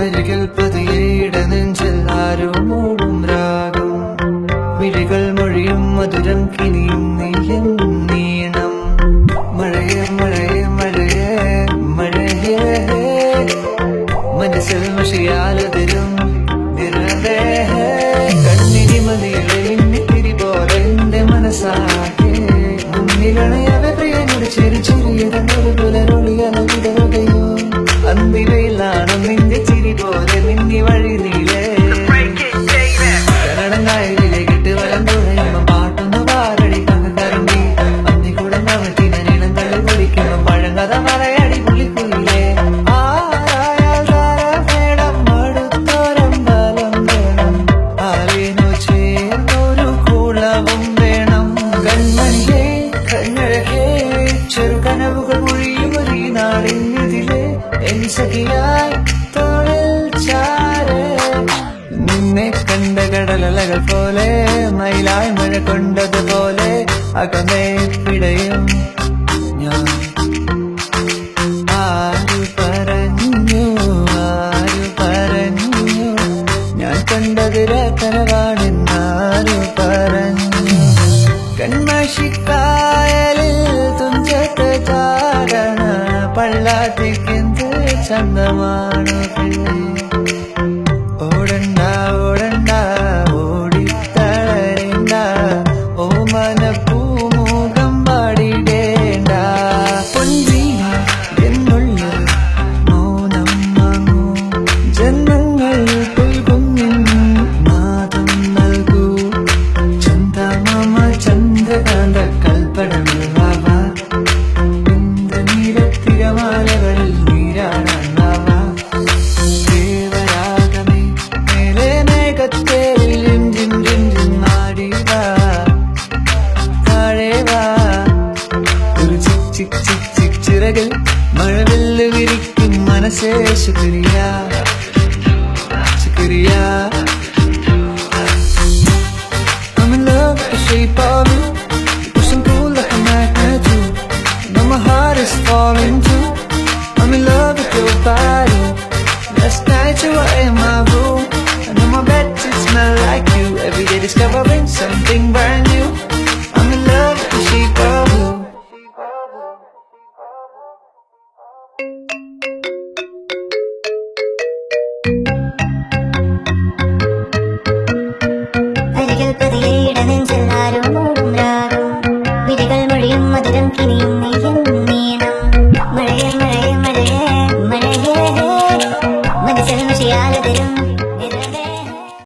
അരികിൽ പതിയേട നെഞ്ചിൽ ആരോ മൂടും രാഗം വിളികൾ മൊഴിയും മധുരം കിനിയും നീയും നീണം മഴയേ മഴയേ മഴയേ മഴയേ മനസ്സിൽ മഷിയാലതിരും നിറവേ കണ്ണിനി മതിയിലെ മിന്നിത്തിരി പോലെ എന്റെ മനസ്സാകെ മുന്നിലണയവെ പ്രിയനോട് ചെറു ചെറിയതൊരു പുലരൊളിയലവിടരുകയോ അന്തിവയിലാണ് നിന്റെ ചിരി പോലെ നിന്നി വഴി നീലേ കന്നടങ്കായലിലെ കിട്ട് വലം തുഴയുമ്പോ പാട്ടൊന്ന് പാരടി കണ്ടരണ്ടി അന്നി കൂടെ നവറ്റിന നീളം തള്ളി കുടിക്കുമ്പോ പഴങ്കഥ മലയാടി പുള്ളിക്കുയിലേ ആരായാൽ വേണം മടുത്തോരം ബലം വേണം ആരേനോ ചേർന്നൊരു കുളവും വേണം കൺമണിയേ കണ്ണഴകേ ചെറുകനവുകൾ മൊഴിയും ഒരു നാടിനിതിലെ എൻ സഖിയായി തോളിൽ ചാരേ നിന്നെ കണ്ട കടലലകൾ പോലെ മയിലായി മഴ കൊണ്ടതുപോലെ അകമേ പിടയും ഞാൻ ആരു പറഞ്ഞു ഞാൻ കണ്ടതിര കനവാണെന്നാരു പറഞ്ഞു കൺമഷിക്കായലിൽ തുഞ്ചത്ത് ചാടണ പള്ളാത്തിക്കെന്ത് ചന്തമാണു പെണ്ണേ ഓടണ്ട ഓടണ്ട ഓടിത്തളരണ്ട ഓമന പൂമുഖം പാടിടേണ്ട പൊൻവീണ എന്നുള്ളിൽ മൗനം വാങ്ങൂ ജന്മങ്ങൾ പുൽകുന്നിൻ നാദം നൽകൂ ചന്ദമാമ ചന്ദ്രകാന്ത കൽപ്പടങ്ങൾ വാവാ ഇന്ദ്രനീലത്തിരമാലകളിൽ നീരാടാൻ വാവാ ദേവരാഗമേ മേലെ മേഘത്തേരിൽ ജിൻ ജിൻ ജിൻ ആടിവാ താഴെ വാ ഒരു ചിക് ചിക് ചിക് ചിക് ചിറകിൽ മഴവില്ല് വിരിക്കും മനസ്സേ ശുക്രിയ ശുക്രിയ I'm in love with the shape of you. You push and pull like a magnet too. Now my heart is falling too. I'm in love with your body. Last night you were in my room. And on my bed it smelled like you. Every day discovering something brand new. I'm in love with the shape of you. അരികിൽ പതിയേട നെഞ്ചിൽ ആരോ മൂടും രാഗം വിളികൾ മൊഴിയും മധുരം കിനിയും നീയും നീണം മഴയേ മഴയേ മഴയേ മഴയേ മനസ്സിൽ മഷിയാലതിരും